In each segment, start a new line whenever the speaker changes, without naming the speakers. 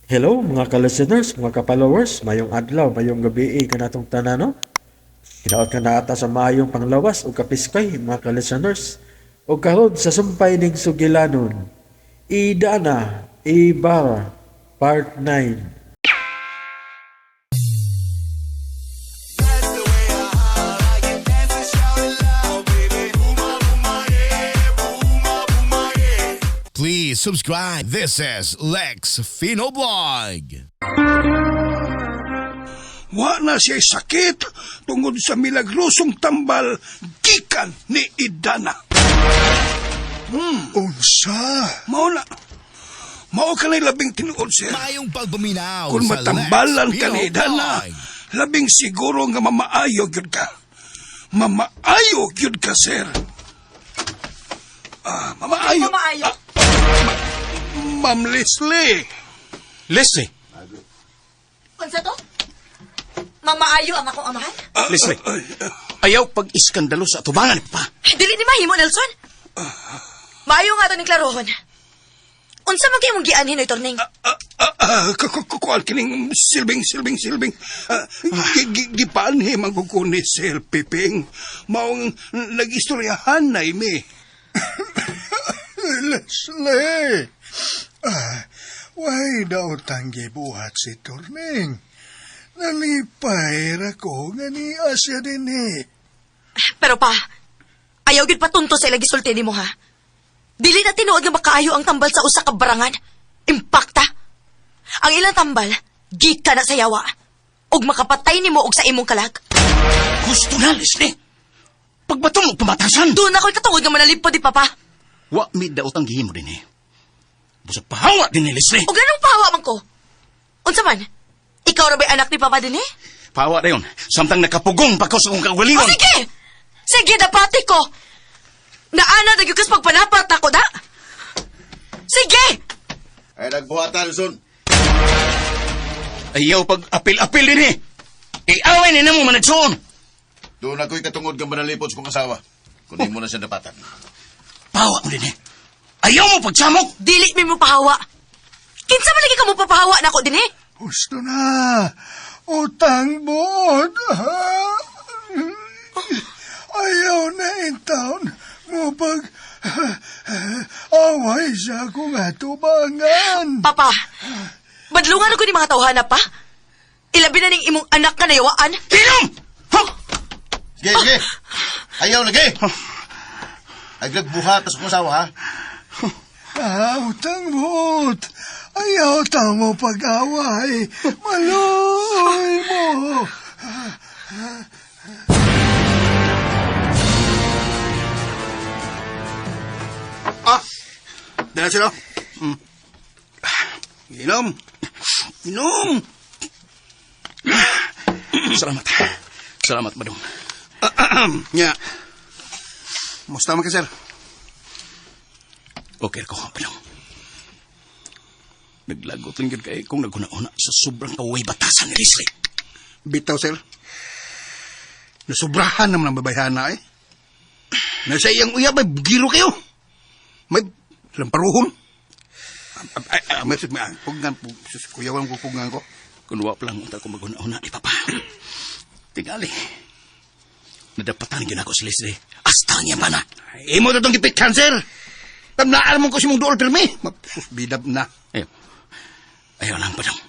Hello mga ka-listeners, mga ka-followers, mayong adlaw, mayong gabi kanatong tanano. Hinaot ka na ata sa mayong panglawas o kapiskay mga ka-listeners. O kahod sa sumpay ning sugilanon. Idana, Ibar, Part 9.
Please subscribe. This is Lex Finoblog.
Wa na siya sakit tungod sa milagrosong tambal gikan ni Idana.
Unsa?
Mao ka na labing tinuod, sir.
Mayong pagbuminaw
Kung
sa
matambalan
Lex
ka ni Idana,
Finoblog.
labing siguro nga mamaayo gyud ka. Mamaayo gyud ka, sir. Mamaayo.
Mamaayo?
Ma'am Leslie.
Leslie,
Unsa to? Mamaayo ang akong amahan?
Leslie, ayaw pag-iskandalo sa atubangan, pa.
Dili ni mahimo, Nelson. Maayo nga to ni Clarohon. Unsa man kay mong gianhin oy torning?
Kukuan kining silbing. Gipanhi magkukuni Sir Piping. Maong nag-istoryahan na imi.
Leslie! Why daw tanggi buhat si Turning? Nalipay ra ko nga ni Asya din
Pero pa, ayaw gid patunto sa ilagi sulti nimo ha. Dili na tinuod nga makaayo ang tambal sa usa ka barangan. Impakta. Ang ilang tambal, gika na sa yawa. Og makapatay nimo og sa imong kalag.
Gusto na, Leslie. Pagbato mo pamatasan.
Doon ako'y katungod nga manalipod di papa.
Wa mi daot ang gihimo din Busa pahawa din Leslie.
Og ganong pahawa man ko. Unsa man? Ikaw ra ba'y anak ni papa din
Pahawa na yun. Samtang nakapugong pa ko sa kong
O
kagalingon.
sige! Sige, dapati ko! Naana na yukas pagpanapat ako, da? Sige!
Ay nagbuhatan, son.
Ayaw pag-apil-apil din Iaway ni namo managsoon.
Doon ako'y katungod kang manalipod sa kong asawa. Kunin mo na siya dapatan.
Pahawa mo din Ayaw mo pagsamok.
Dili mi mo pahawa. Kinsa man lagi ka mo papahawa na ako din
Gusto na! Utang buod! Ayaw na in town mo pag away sa akong atubangan.
Papa, badlungan ako ni mga tawhana pa. Ilabi na ning imong anak ka na yawaan.
Tinom!
Sige. Ayaw lagi. Ay nagbuhat sa kong asawa, ha?
Utang buod! Ayaw tang mo pag-away. Maloy mo!
Dala sila. Inom.
Salamat, Badong.
Nya. Musta man ka, sir?
Okay ko, Badong. Naglagot lang yun kay kung naguna-una sa sobrang kaway batasan ni Leslie.
Bitaw, sir. Nasubrahan naman ang babayhana, Nasa iyang uyab, may bugiro kayo. May lamparuhon. May pugngan, kuyawan ko pugngan ko.
Kung wap lang unta ko maguna-una ni Papa. Tingali. Nadapatan yun ako si Leslie. Astang niya ba na?
Imo na itong gipit cancer. Tamnaan mo ko si mong dool pirmi. Bidab na.
Ayaw lang, Badong.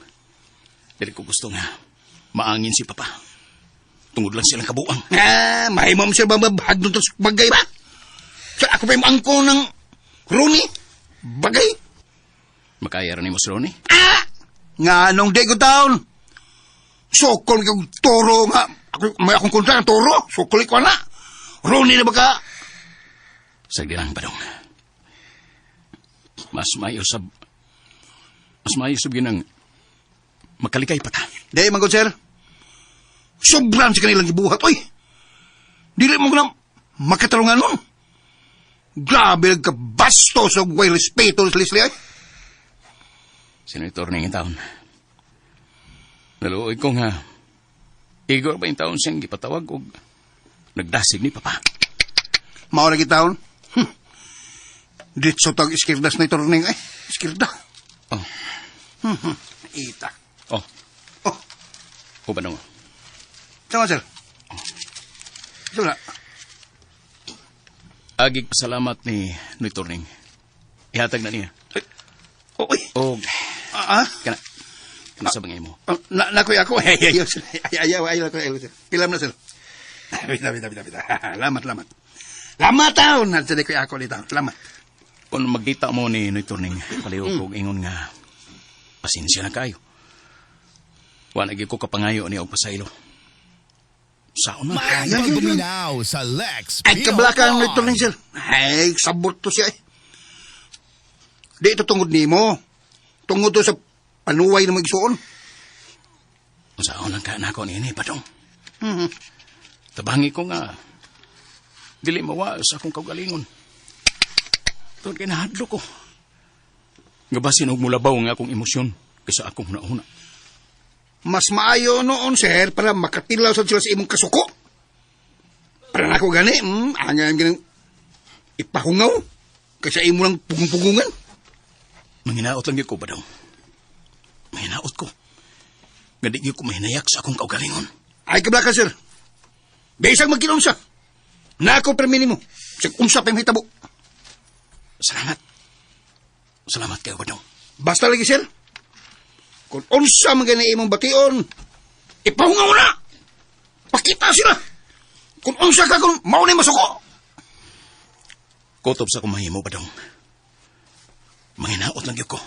Dili ko gusto nga maangin si Papa. Tungod lang silang kabuang.
Mahimam siya ba mabahag doon sa bagay ba? Sa ako pa yung angko ng Rooney? Bagay?
Makaya rin mo si Ronnie?
Nga nung day ko down. Sokol kang toro nga. May akong kontra ng toro. Sokol ko na. Rooney na ba ka?
Sagdi lang, Badong. Mas mayo sab ginang makalikay pa ta.
Day, manggod, sir. Sobrang sa kanilang ibuhat, oy. Dili mo na makatarungan mo. Grabe nagkabasto sa way respeto sa Leslie, ay.
Sino ito rin yung taon? Naluoy ko nga. Igor ba yung taon siyang gipatawag o nagdasig ni Papa?
Mao na kita hon. Ditso tag iskirdas na ito rin, ay. Iskirda.
Oh.
ita.
Oh,
Oh,
o ba nung?
sama, sir. Sama na.
Agig pasalamat ni Turning. Ihatag na niya.
Uy.
O, kana sa bangay mo.
Nakuy ako. Ayaw ko. Pilam na, sir. Bita. Lamat. Lamat taon. Nansari ko ako dito. Lamat.
Kung magkita mo ni Turning, paliw kong ingon nga, pasensya na kayo. Wanagi ko kapangayo ni og pasaylo. Saon na.
Magbuminaw sa Lex
Ay,
Pino
kablakan
Vlog.
nito lang, sir. Ay, sabot to siya. Di ito tungod ni mo. Tungod to sa panuway na magsuon.
Saon lang ka na ako ni Padong. Tabangi ko nga, dili mawa sa akong kaugalingon. Tawad kay nahadlo ko. Nga ba sinog mulabaw nga akong emosyon kaysa akong nauna.
Mas maayo noon, sir, para makatilaw sa sila sa imong kasuko. Para na ako gani, angan ganang ipahungaw kaysa imo lang pugung-pugungan.
Manginaot lang yun ko, Padong. Manginaot ko. Nga di ko mahinayak sa akong kaugalingon.
Ay, kablaka, sir. Besang magkinunsa. Na ako permini mo. Sa unsa pa yung hitabo.
Salamat kayo, Padong.
Basta lagi, sir. Kung unsa magana imong bation, ipahungaw na. Pakita sila. Kung unsa ka kung maunay masuko.
Kotob sa kumahimo, Padong. Manginaot lang yun ko.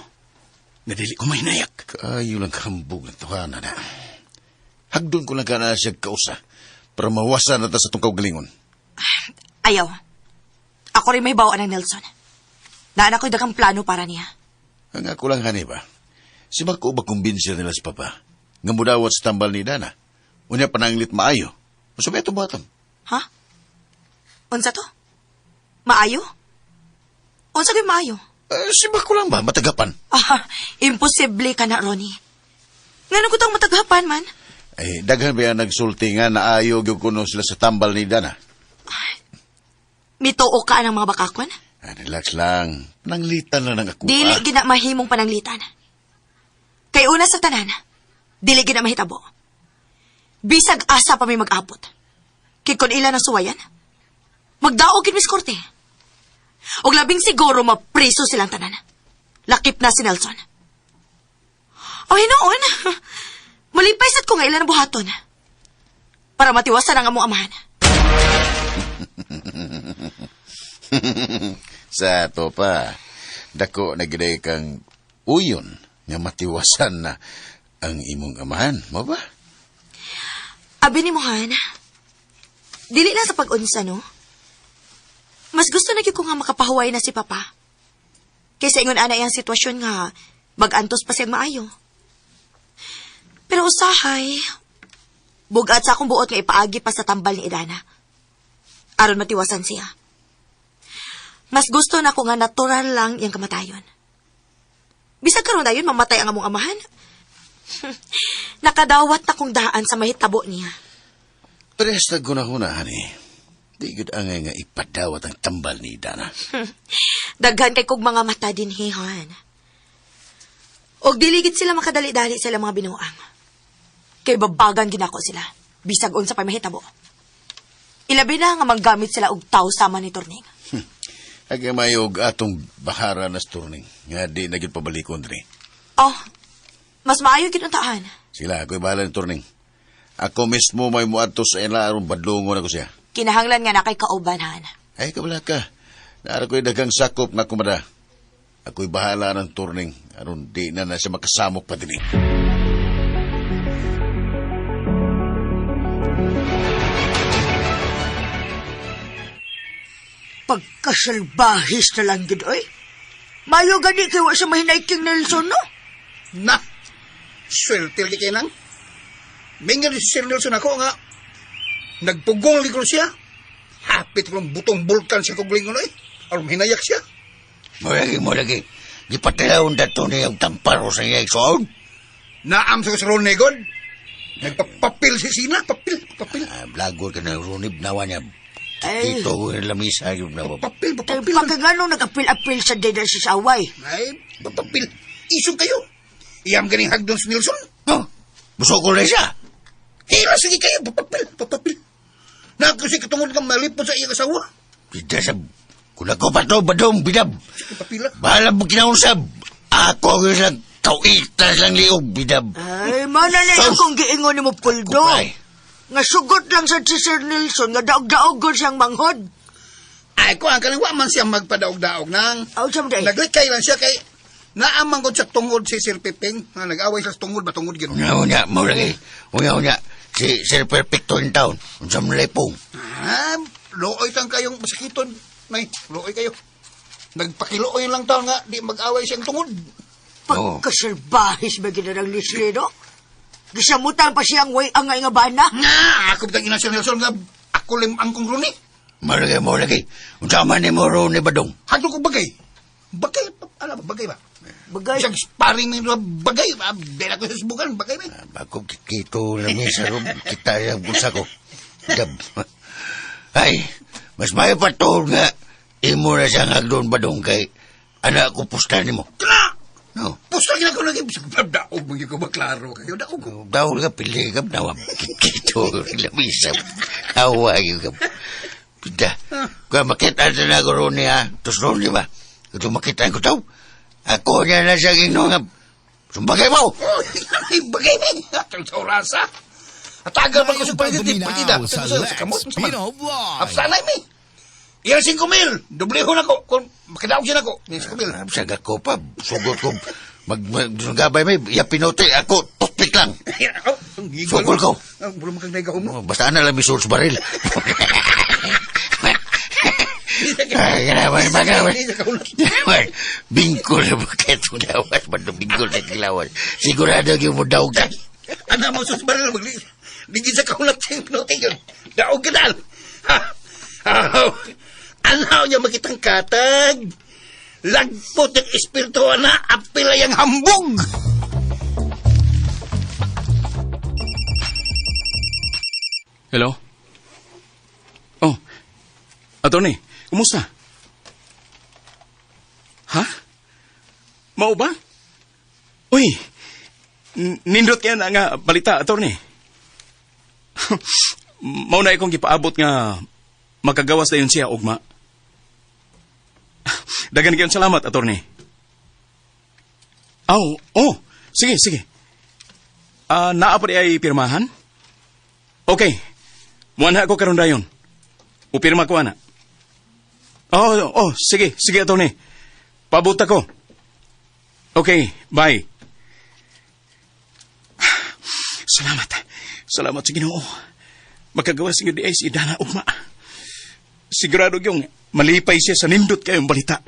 Nga dili ko mahinayak.
Kayo lang kambog na tuhanan na. Hagdon ko lang ka na siya kausa para mawasan na ta sa itong kaugalingon.
Ayaw. Ako rin may bawaan ng Nelson. Naan ako'y dagang plano para niya.
Ang ako lang, hani ba? Si Marco ba kumbinsya nila sa papa? Nga mudawat sa tambal ni Dana. Unya pananglit maayo. Masumay ito batam.
Ha? Unsa to? Maayo? Unsa ko'y maayo?
Si Marco lang ba? Matagapan.
Imposible ka na, Ronnie. Nga ko tang mataghapan man.
Ay, daghan ba yan nagsulti nga naayo gyud kuno sila sa tambal ni Dana?
Mituo ka ng mga bakakon?
Relax lang. Pananglitan lang ng ako.
Dili gina mahimong pananglitan. Kay una sa tanan, dili gina mahitabo. Bisag asa pa may mag-abot. Kay kun ila ng suwayan, magdaog gid mis korte. Og labing siguro mapriso silang tanan. Lakip na si Nelson. O hinoon, malipay sad ko nga ila ng buhaton. Para matiwasan ang among amahan.
Sa to pa, dako na giday kang uyon nga matiwasan na ang imong amahan. Mo ba?
Abi ni Mohan, dili lang sa pag-unsa, no? Mas gusto na gyud ko nga makapahuway na si Papa. Kaysa ingon ana iyang sitwasyon nga mag-antos pa siyang maayo. Pero usahay, bugat sa akong buot nga ipaagi pa sa tambal ni Idana. Aron matiwasan siya. Mas gusto na ko nga natural lang iyang kamatayon. Bisag karon dayon mamatay ang among amahan. Nakadawat na kong daan sa mahitabo niya.
Parehas na guna-guna, honey. Di gud angay nga ipadawat ang tambal ni Dana.
Daghan kay kog mga mata din hihan. Og diligid sila makadali-dali sila mga binuang. Kay babagan ginako sila. Bisag unsa pa mahitabo. Ilabi na nga manggamit sila og taw sama ni Turning.
Aga mayog atong bahara na turning. Nga di na gid pabalikon diri.
Oh, mas maayo ginuntaan.
Sila, ako'y bahala ng turning. Ako mismo may muadto sa ila aron badlongon ako siya.
Kinahanglan nga na kay kaubanhan.
Ay, kabala ka. Naara ko'y dagang sakop na kumada. Ako'y bahala ng turning. Aron di na siya makasamok pa din eh.
Pagkasalbahis na lang gid, oy. Mayo gani kay wa siya mahinay King Nelson, no?
Na, swerte lagi kayo nang. Mingan si Sir Nelson ako nga, nagpugong likod siya. Hapit ko ng butong bulkan sa kuglingon eh. Alam hinayak siya.
Mo lagi. Di patayawon dato niya yung tamparo sa iya iksoon.
Naam sa kasarol na God. Nagpapapil si Sina, papil.
Blagor ka na runib nawa niya.
Ay,
Ito ko yung lamisa yung nawa.
Papil.
pagkagano nag-apil-apil sa deda si Saway.
Ay, papil. Isog kayo. Iyam ganing hagdon si Nelson.
Oh, busog ko na siya.
Hila, sige kayo, papapil. Naku si katungod kang malipod sa iyang asawa.
Bida sa... Kung ako pa to, badong, bidab.
Sige, papila.
Bahala mo kinausap. Ako ang isang kauitas lang liog, bidab.
Ay, mana na
Sus!
akong giingon ni mo, Puldo.
Kupay.
Nga sugot lang sa si Sir Nelson, nga daog-daogon siyang manghod.
Ay, ko ang kanang man siya magpadaog-daog nang.
Aw, siyam day.
Naglikay lang siya kay naamang ko sa tungod si Sir Piping. Nag-away siya sa tungod ba tungod gano'n.
Unya, mo lagi. Unya. Si Sir Perfecto in town. Unsam lepong.
Looy tang kayong masakiton. Nay, looy kayo. Nagpakilooy lang taon nga, di mag-away siyang tungod.
Pagkasalbahis ba ginarang Leslie, no? Gisamutan pa siyang way angay nga bana.
Nga, ako bitang ina si Nelson nga ako limang kong runi.
Mo lagi. Unsam man ni mo ro ni badong.
Hagdo ko bagay. Bagay, alam ba, bagay ba?
Bagay.
Siyang sparring mo bagay. Dela ko sa subukan, bagay ba?
Ako kikito na may sa room. Kita yung bulsa ko. Dab. Ay, mas may patol nga. Imo na siyang hagdon badong kay anak ko pusta ni mo.
Kana!
No.
Pusta gina ko lagi. Daog mo ko maklaro kayo. Daog ko.
Daw ka pili ka nawam. Kikito lamisap. Awa yung ka. Pida. Kaya makita na ko ron niya. Tos ron niya ba? Ito makita ko daw. Ako niya na siya ginungab. Sumbagay mo!
Ay, bagay ba? Atang sa orasa. Atagal pa ko sa
Paminaw sa Lex Pino Vlog.
Apsanay mi. Iyan 5,000. Dobleho na ko. Kung makadaog siya na ko. 5,000.
Saga ko pa. Sugot ko. Gabay may. Iya pinote. Ako. Toothpick lang. Sukol ko.
Bulo magkagday ka mo.
Basta na lang misul sa baril. Ay, ganaman. Bingkol na bakit mo dawas. Bando bingkol na kilawan. Sigurado yung mo daw ka.
Ana mo sus baril. Digit sa kaulat sa pinote yun. Daog ka dal. Anaw niya makitang katag. Lagpot yung espiritu na apila yung hambog.
Hello? Oh, attorney, kumusta? Ha? Mao ba? Uy, nindot kaya na nga balita, attorney. Mao na ikong gipaabot nga makagawas dayon siya, ugma. Dagan kayon salamat, attorney. Oh, sige. Naa pa di ay pirmahan? Okay. Muanha ako karon dayon. Upirma ko ana. Oh, sige, attorney. Pabuta ko. Okay, bye. Salamat sa Ginoo. Makagawa sa di ay si Dana ugma. Sigurado yung malipay siya sa nindot kayong balita.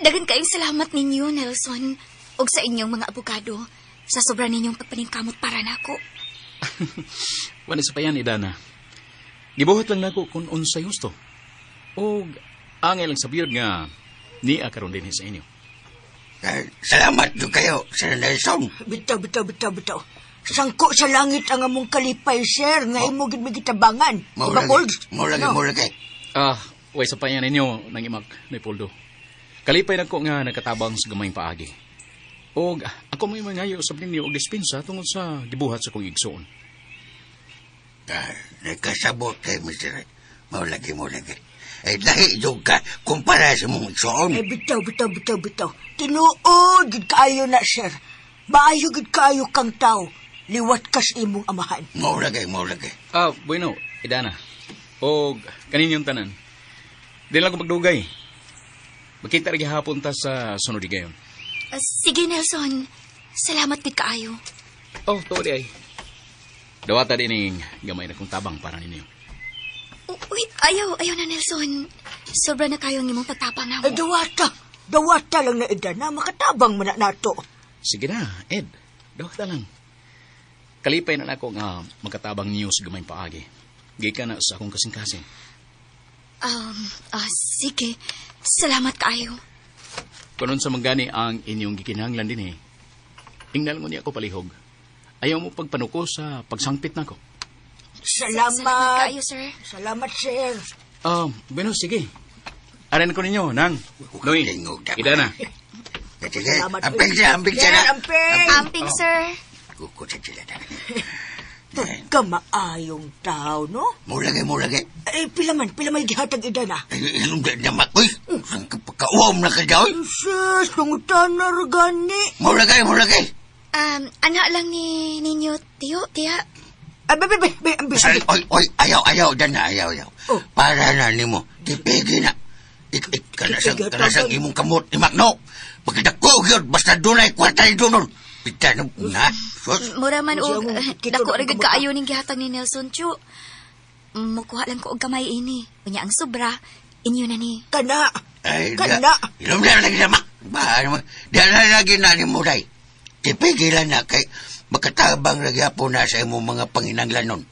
Dagan kayong salamat ninyo, Nelson, ug sa inyong mga abogado sa sobra ninyong pagpaningkamot para nako.
Wala sa payan, Dana. Gibuhat lang nako kung unsay gusto. O angay lang sabiyon nga ni akaron din sa inyo.
Salamat yung kayo, Sir Nelson.
Bitaw. Sangko sa langit ang among kalipay, sir. Nga imo gid magitabangan.
Mo lagi.
Way sa payan ninyo nang imag ni Poldo. Kalipay na ko nga nakatabang sa gamayng paagi. O ako may mangayo sa ninyo og dispensa tungod sa gibuhat sa kong igsoon.
Nagkasabot kay Mr. Mo lagi. Ay, lahi yung ka, kumpara sa mong igsoon.
Ay, bitaw. Tinuod, gid kaayo na, sir. Maayo gid kaayo kang tao. Liwat kas imong amahan.
Mo lagi.
Bueno, Idana. O kaninyong tanan. Di lang ko magdugay. Makita rin hapon ta sa sunod gayon.
Sige, Nelson. Salamat gid kaayo.
Oh, tuwa di ay. Dawata din yung gamay na kong tabang para ninyo.
Wait, ayaw na, Nelson. Sobra na kayo ng imong pagtapang na mo.
Ay, dawata lang na edad na makatabang man na nato.
Sige na, Ed. Dawata lang. Kalipay na ako nga magkatabang niyo sa gamayng paagi. Gika na sa akong kasing-kasing.
Sige. Salamat kaayo.
Kunon sa manggani ang inyong gikinahanglan din eh. Ingnan mo niya ako palihog. Ayaw mo pagpanuko sa pagsangpit na ko.
Salamat
kaayo, sir.
Salamat, sir.
Bueno, sige. Aran ko ninyo, Nang. Noy, Idana.
Sige,
Salamat,
amping
uy.
siya, amping siya.
Sir, amping.
Amping, sir.
Kukutsin sila na.
Pagkamaayong tao, no?
Mulagay.
Pila may gihatag ida na.
Ilong na makoy. Ang kapagkauwam na ka dyan.
Sus, nangutan na ragani.
Mulagay.
Anak lang ni ninyo, tiyo, tiya.
Be, ambis.
Oy, ayaw, dan na, ayaw.
Oh.
Para na ni mo, tipigi na. Kanasang imong kamot, imak no. Pagkidako, yun, basta dunay, kwartay doon. Pita na, sus.
Mura man og
Kita
dako
na
rigid
kamot.
kaayo ning gihatag ni Nelson Chu. Mukuha lang ko og gamay ini. Unya ang sobra, inyo na ni.
Kana.
Ay,
Kana.
Ilong na lagi naman. Ba, naman. Diyan lagi na ni mo, day. Tipigilan na kay makatabang lagi po na sa imong mga panginanglanon.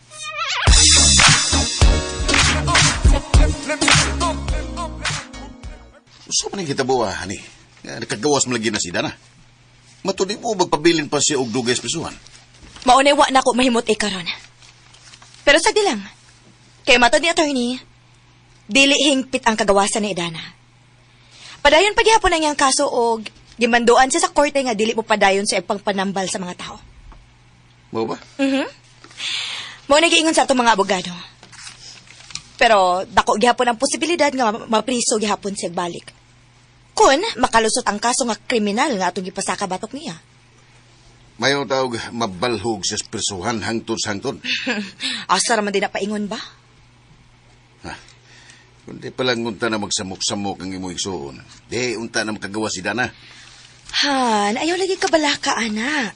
Gusto man kita buwa, ani. Nakagawas mo lagi na si Dana. Matuli mo, magpabilin pa siya og dugay sa prisuhan.
Maunay wa na ko mahimot karon. Pero sa dilang, kay matod ni attorney, dili hingpit ang kagawasan ni Idana. Padayon pa gihapon ang iyang kaso og gimanduan siya sa korte nga dili mo padayon sa ipangpanambal sa mga tao.
Mo ba?
Mao na giingon sa atong mga abogado. Pero dako gihapon ang posibilidad nga mapriso gihapon siya balik. Kun makalusot ang kaso nga kriminal nga atong gipasaka batok niya.
Mayo tawag mabalhog sa prisuhan hangtod sa hangtod.
Asa ra man din na paingon ba?
Kundi palang unta na magsamok-samok ang imong igsuon. Di unta na makagawa si Dana.
Han, ayaw lagi ka balaka, ana.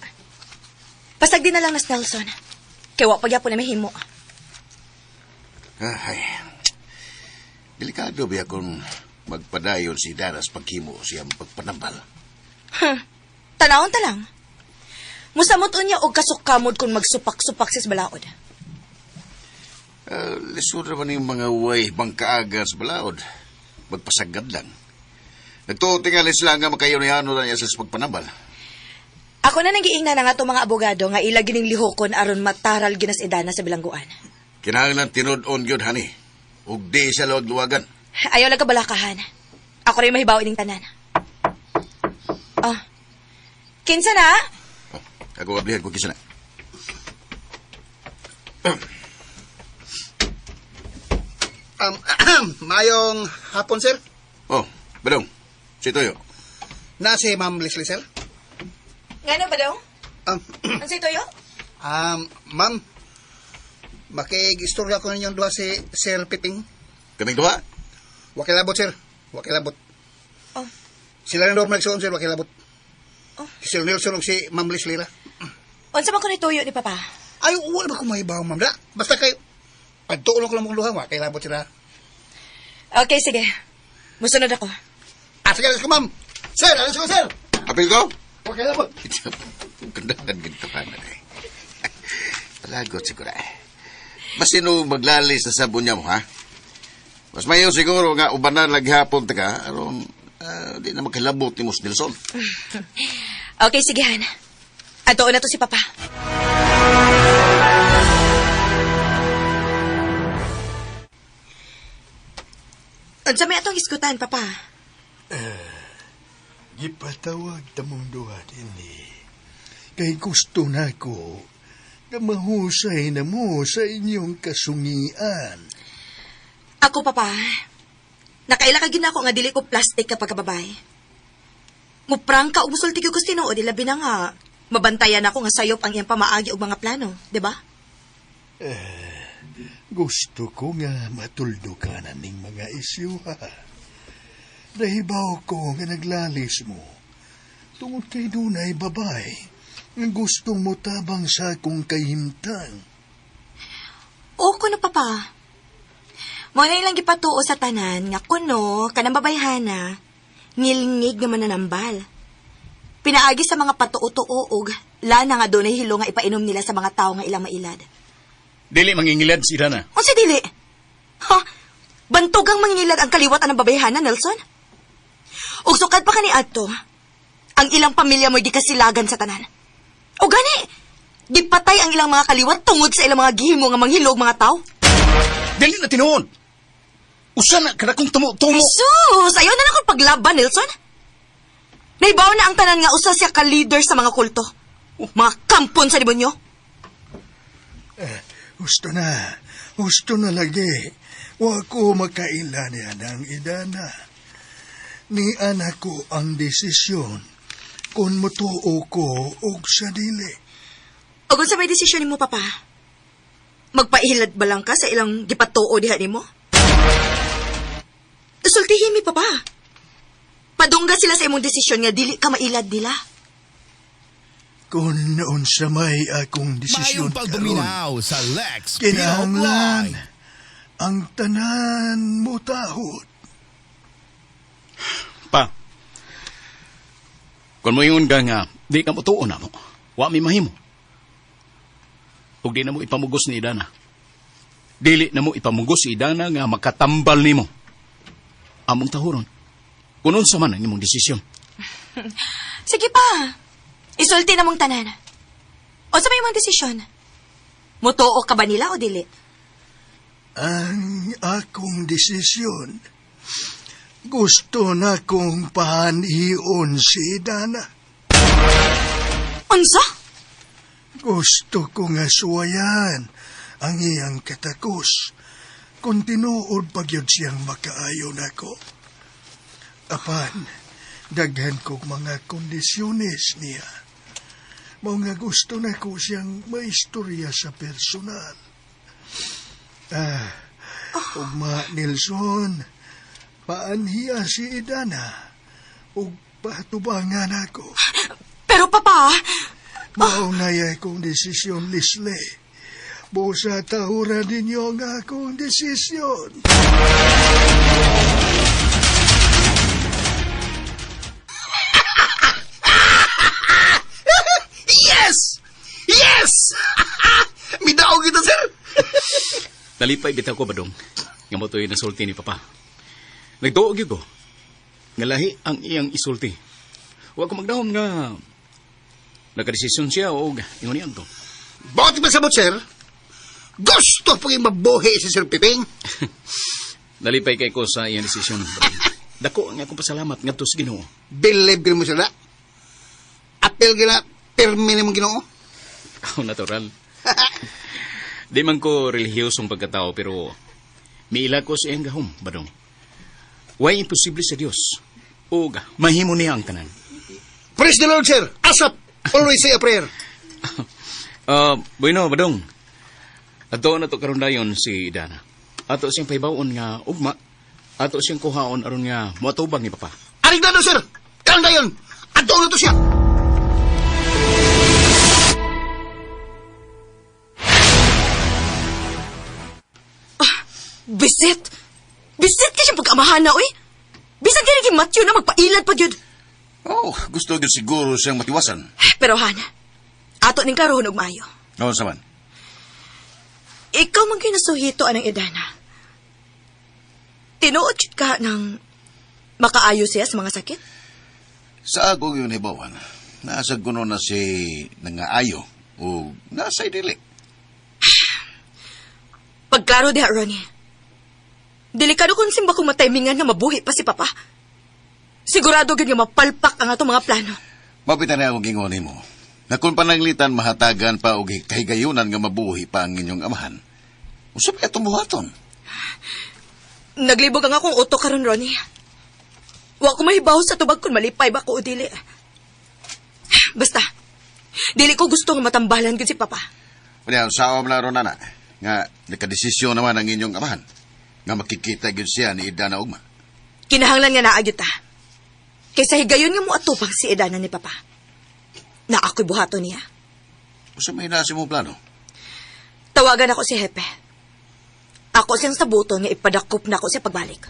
Pasag din na lang nas Nelson. Kaya wa pa gyapon na mahimo.
Ay, delikado ba kung magpadayon si Dana sa paghimo siyang pagpanambal.
Tanawon ta lang. Musamot unya og kasukamod kung magsupak-supak sis balaod.
Lisod naman yung mga way bangkaaga sa balaod. Magpasagad lang. Nagtutingalis lang nga makayo niya ano na niya sa pagpanambal.
Ako na nagiingnan na nga itong mga abogado nga ila gining lihokon aron mataral ginas Idana sa bilangguan.
Kinahanglan tinud-on yun, hani. Ug di sa luwag-luwagan.
Ayaw lang kabalakahan. Ako rin mahibaw ining tanan. Oh. Kinsa na?
Ako ablihan ko kisa na.
Mayong hapon, sir.
Oh, Badong. Si Toyo.
Na si Ma'am Leslie, sir.
Ngano ba daw?
Um,
Ang si Toyo?
Ma'am, makig-istorya ko ninyong duha si Sir Piping.
Kaming duha?
Wakilabot, sir. Wakilabot.
Oh.
Sila rin daw nagsuon, sir. Wakilabot.
Oh.
Si Sir Nelson ug si Ma'am Leslie ra.
Unsa man ko ni Toyo ni Papa?
Ay, wala ba kumahibaw, ma'am? Da? Basta kay pagtuon ko lang mong duha, wakilabot sila.
Okay, sige. Musunod ako.
Sige, alas ko, ma'am. Sir, alas ko, sir.
Apil ko?
Wakilabot.
Kandahan ginto pa na eh. Palagot siguro eh. Mas sino maglalis sa sabon niya mo, ha? Mas mayo siguro nga ubanan lagi hapon ka, aron di na magkilabot ni Mus Nelson.
Okay, sige, Han. Atoon na to si Papa. Unsa may atong iskutan, Papa?
Gipatawag tamong duha dinhi. Kay gusto na ko na mahusay na mo sa inyong kasungian.
Ako, Papa. Nakaila ka ginako nga dili ko plastic kapag kababay. Muprang ka og musulti ko tinuod labi na nga. Mabantayan ako nga sayop ang iyang pamaagi og mga plano, di ba?
Gusto ko nga matuldo ka na ning mga isyu, ha? Nahibaw ko nga naglalis mo. Tungod kay dunay babay, nga gustong mo tabang sa akong kahimtang.
O kuno, Papa. Mo na ilang gipatuo sa tanan nga kuno kanang babayhana ngilngig nga mananambal. Pinaagi sa mga patuo-tuo og lana nga dunay hilo nga ipainom nila sa mga tawo nga ilang mailad.
Dili mangingilad si Dana.
Unsa dili? Ha? Bantugang mangingilad ang kaliwat ng babayhana, Nelson? Ug sukad pa kani adto, ang ilang pamilya mo'y gikasilagan sa tanan. O gani, gipatay ang ilang mga kaliwat tungod sa ilang mga gihimo nga manghilog mga tawo.
Dili na tinuod. Usa na kada kong tumo.
Jesus! Ayaw na lang kong paglaban, Nelson. Naibaw na ang tanan nga usa siya ka-leader sa mga kulto. Mga kampon sa demonyo.
Gusto na lagi. Wa ko makailan yan ang idana. Ni anak ko ang desisyon kung mutuo ko og sa dili.
O kung sa may desisyon mo, Papa, magpaihilad ba lang ka sa ilang gipatuo diha nimo? Sultihin mi, Papa. Padungga sila sa imong desisyon nga dili ka mailad nila.
Kung noon sa may akong desisyon
Mayong pagbuminaw sa Lex
kinahanglan
Pinobloy.
ang tanan mo tahod.
Pa, kung mo yun nga, di ka matuon na mo. Wa mi mahimo. Ug di na mo ipamugos ni Idana. Dili na mo ipamugos si Idana nga makatambal nimo. Among tahuron. Kunon sa man ang imong desisyon.
Sige pa. Isulti na mong tanan. O sa may imong desisyon? Mutuo ka ba nila o dili?
Ang akong desisyon, gusto na kong pahanion si Dana.
Unsa?
Gusto ko nga suwayan ang iyang katakos kung tinuod pagyod siyang makaayon ako. Apan, daghan kong mga kondisyones niya. Mao nga gusto na ko siyang maistorya sa personal. Ugma Nelson, paanhiya si Idana ug patubangan ako.
Pero Papa,
Maunay akong desisyon, Leslie. Busa tahuran ninyo ang akong desisyon.
Yes! Yes! Midaog kita, sir.
Nalipay bitaw ko, Badong. Nga mo to'y nasulti ni Papa. Nagtuog yun ko. Nga lahi ang iyang isulti. Huwag ko magdahom nga nagkadesisyon siya o ingon niyan to.
Bakit ba sabot, sir? Gusto po yung mabuhi si Sir Piping.
Nalipay kay ko sa iyang desisyon, Badong. Dako ang akong pasalamat nga to sa Ginoo.
Believe ka mo sila. Apel ka na, permi na mong Ginoo.
Oh, natural. Di man ko relihiyosong pagkatao, pero miila ko sa iyang gahom, Badong. Way imposible sa Dios. O mahimo niya ang tanan.
Praise the Lord, sir. Asap. Always say a prayer.
Bueno, Badong. Ato na to karon dayon si Dana. Ato siyang pahibaon nga ugma. Ato siyang kuhaon aron nga moatubang ni Papa.
Aring na sir. Kang dayon. Ato na to siya.
bisit. Bisit ka siyang pag-amahan na, uy. Bisan ka naging Matthew na magpailad pa yun.
Oh, gusto gyud siguro siyang matiwasan.
Pero Han, ato ning karoon og maayo.
Noon sa man.
Ikaw man ginasuhito anang Idana. Tinuod jud ka ng makaayo siya sa mga sakit?
Sa ako yun hibawan, nasa kuno na si nangaayo o nasa idili.
Pagklaro diha, Ronnie. Delikado kung simba kong matimingan nga mabuhi pa si Papa. Sigurado gid nga mapalpak ang atong mga plano.
Mapitan na ako gingon mo. Na kung pananglitan mahatagan pa og kahigayunan nga mabuhi pa ang inyong amahan. Usap ka tumuhaton.
Naglibog ang akong utok karon, Ronnie. Wa ko mahibaw sa tubag kung malipay ba ko o dili. Basta, dili ko gusto nga matambalan gid si Papa.
Kaya saom na ron na nga nakadesisyon naman ang inyong amahan nga makikita gyud siya ni Idana ugma.
Kinahanglan nga naagid ta. Kaysa higayon nga mo atupang si Idana ni Papa. Na ako'y buhato niya.
Usap may nasi mo plano.
Tawagan ako si Hepe. Ako siyang sabuton nga ipadakop na ako siya pagbalik.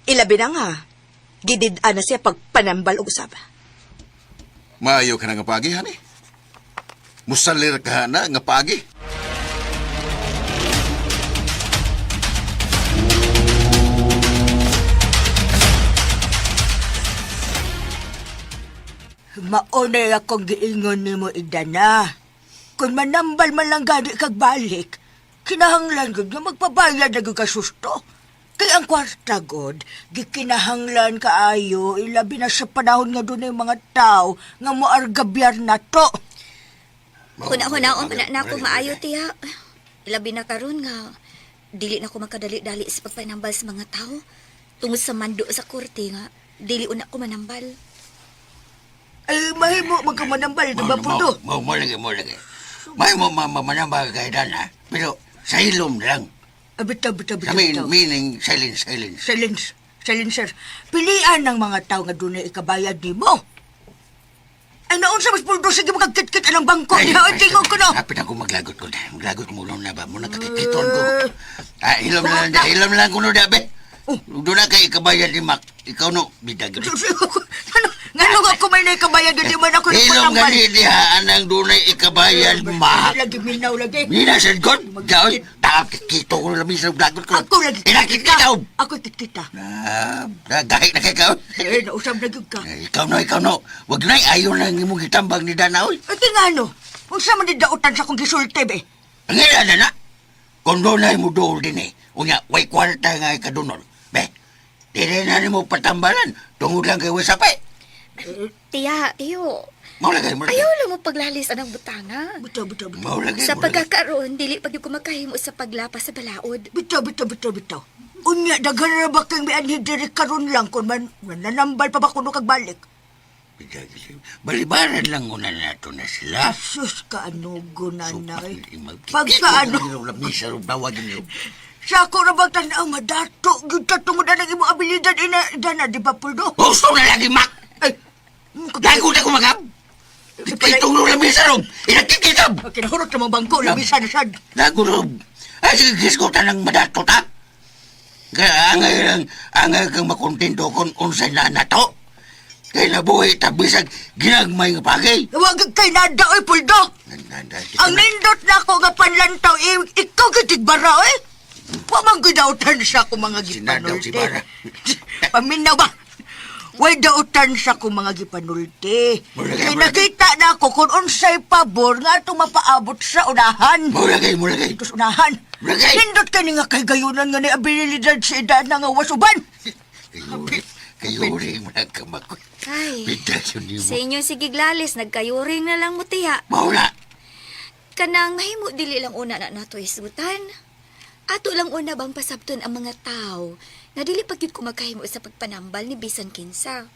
Ilabi na nga. Gidid-an na siya pagpanambal og usab.
Maayo ka na nga pagi, hani? Musalir ka na nga pagi.
Maunay akong giingon ni mo, Idana. Kung manambal man lang gani kag balik, kinahanglan gud nga magpabayad na gud ka susto. Kay ang kwarta, God, gikinahanglan kaayo, ilabi na sa panahon nga doon yung mga tao nga moargabyar na to.
Huna-hunaon pa na ako maayo, tiya. Labi na karon nga, dili na ko makadali-dali sa pagpanambal sa mga tao. Tungod sa mando sa korte nga, dili una ko manambal.
Ay, mahimo magkamanambal, diba po to?
Mo lagi. May mo manambal kay Dana, pero sa ilom lang.
Bitaw.
Sa meaning silence.
Silencer. Pilian ng mga tao nga doon na ikabayad ni mo. Ay, naon sa mas puldo, sige magkakit-kit anong bangko. Ay, tingog ko no.
Kapit ako maglagot ko. Maglagot mo lang na ba? Muna kakikiton ko. Ilom lang ko no dabe. Doon na kay ikabayad ni Mac. Ikaw no, bidag.
Ngano nga ko may naikabayad, hindi man ako
Ilom
nagpanambal.
gani dihaan ang doon na ikabayad, Mac.
Lagi minaw lagi.
Minasan ko. Gawin. Takakikito ko na labis na maglagot ko.
Ako lagi
Inakit ka daw.
Ako kita.
Nagahit na kay ikaw.
Eh, nausap na yun ka.
Ikaw no. Wag na ayaw na imong gitambang ni Dana, oy.
At nga no, kung sa man didautan sa kong gisulti, be.
Ang ila na na. Kung doon na mo doon din eh. Unya, way kwarta nga kadunol. Be, di rin na mo patambalan. Tungod lang kay wasapay.
Tiya, iyo.
Maulagay.
Ayaw lang mo paglalis anang butanga.
Bitaw.
Maulagay.
Sa pagkakaroon, dili pag yung kumakahimo sa paglapas sa balaod.
Bitaw. Unya, daghan na ba kang may anhidiri karon lang kung man nanambal pa ba kuno kag balik?
Balibaran lang muna nato na sila.
Sus ka anugo nanay.
Pagkaano?
Pagkaano? Sa ako na bang tanaw madato, yun tatungod na ng imong abilidad ina, di ba, Puldo?
Gusto na lagi, Mac!
Ay,
Gago na kumagab! Itong nung labis na rin! Inakikitab!
kinahurot na mga bangko, labisan na sad.
Gago na rin! Ay, sige, giskutan ng madato ta! Kaya angay kang makontento kung unsay na nato. Kaya nabuhay tabisag ginagmay nga bagay.
Huwag kay nada, oy, Puldo! Ang nindot na ako nga panlantaw, ikaw kitigbara, oy! Pamang gidautan sa ko mga gipanulti. Paminaw ba? Way dautan sa ko mga gipanulti. Kaya nakita na ako kung unsay pabor nga itong mapaabot sa unahan.
Mulagay.
Ito sa unahan. Nindot ka ni nga kay gayunan nga ni abilidad sa edad na nga wasuban.
Kayuring mo nagkamakoy.
Ay,
Bidag yun
sa
mo.
inyong sigiglalis, nagkayuring na lang mo, tiya.
Maula.
Kanang mahimo dili lang una na nato isutan. Ato lang una bang pasabton ang mga tao na dili pagyud ko magkahimo sa pagpanambal ni bisan kinsa.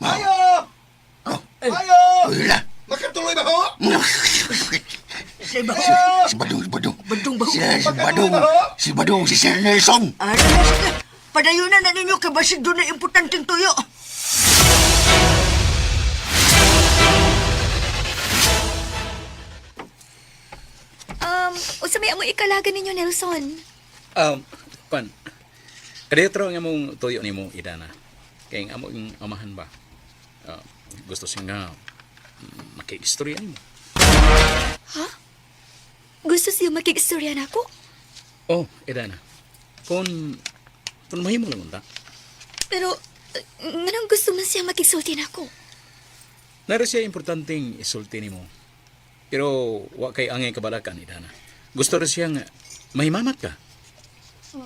Ayo! Ayo!
Wala.
Makatuloy ba ho?
Si ba?
Si Badong.
Badong ba?
Si Badong, si Sir Nelson.
Padayunan na ninyo kay basig doon na importanteng tuyo.
Unsa may amoy ikalaga ninyo, Nelson?
Kadetro nga mong tuyo ni mo, Idana. Kaya nga mo yung amahan ba? Gusto siya nga maki-istorya ni mo.
Ha? Gusto siya makikistorya na ako?
Oh, Idana. Kung mahimo lang unta.
Pero, nganong gusto man siya makisulti na ako?
Naro siya importanteng isulti ni mo. Pero wa kay angay kabalakan, Idana. Gusto rin siyang mahimamat ka.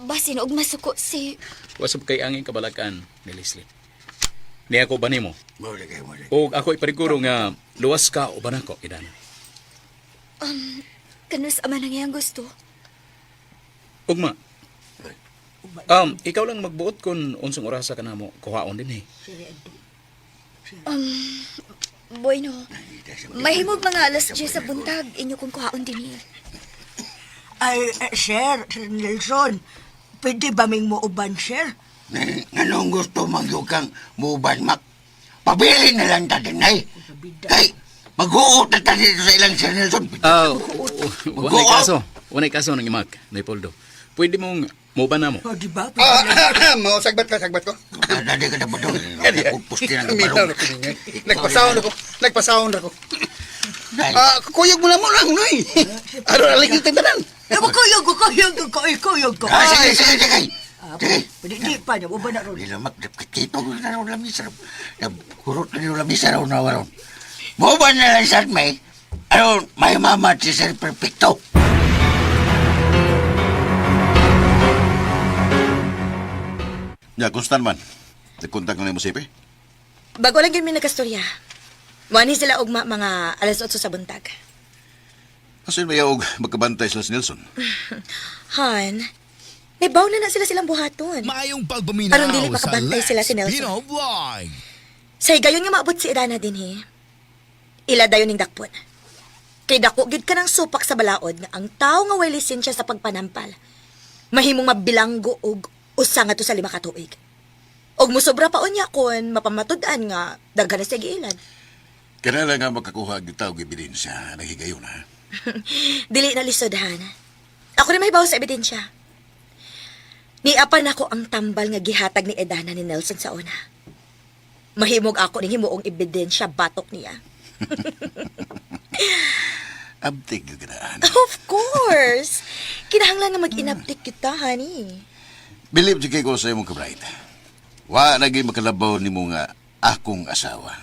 Basin og masuko si...
Wasap kay angay kabalakan ni Leslie. Ni ako ba ni mo?
Mulagay.
O ako ipariguro nga luwas ka o ba nako, Idana?
Kanus ama nang iyang gusto.
Ugma. Ikaw lang magbuot kung unsong orasa ka na mo kuhaon din eh.
Bueno, mahimog mga alas 10 sa buntag, inyo kong kuhaon din eh.
Ay, Sir Nelson, pwede ba ming muuban, Sir?
Anong gusto magyukang muban, Mac? Pabili na lang tatin ay. Kay, mag-uot na tatin dito sa ilang Sir Nelson.
Wanay kaso ng imak, Naipoldo. Pwede mong muban na mo.
O, di ba?
Mau sagbat ko.
Dadi ka na ba doon? Pusti na
Minaw
balong.
na ko ninyo. Nagpasahon ako.
Dahil,
Kuyog mo na mo lang, noy. Ano na lang yung tindanan?
Kuyog ko.
sige.
Di pa niya, uban na ron.
Nilamak, kito ko na rin lamisa. Kurot na rin lamisa raw na waron. Muban na lang sa may, may mama si Sir Perfecto.
Ya, konstan man. Nagkontak na mo sipe.
Bago lang yun may nagkastorya. Wani sila ugma mga alas 8 sa buntag.
Kasi may og magkabantay sila si Nelson.
Han, may baw na sila silang buhaton.
Mayong pagpaminaw
Aron dili
sa
makabantay sila si
Lex
Nelson.
Pino Vlog.
Say gayon nga maabot si Irana din he. Ila dayon ning dakpon. Kay dako gid ka ng supak sa balaod nga ang tao nga way lisensya sa pagpanampal. Mahimong mabilanggo og usa nga to sa 5 ka tuig. Og musobra pa unya kon mapamatud-an nga daghan na siya giilan.
Kanala nga makakuha ang tawag ebidensya na higayon ha.
Dili na lisod, Han. Ako rin may bawas sa ebidensya. Niapan ako ang tambal nga gihatag ni Edana ni Nelson sa una. Mahimog ako ning himuong ebidensya batok niya.
Abtig yung ganaan.
Of course! Kinahanglan nga mag-inabtik kita, honey.
Believe di ko sa imong kabright. Wa naging makalabaw ni mo nga akong asawa.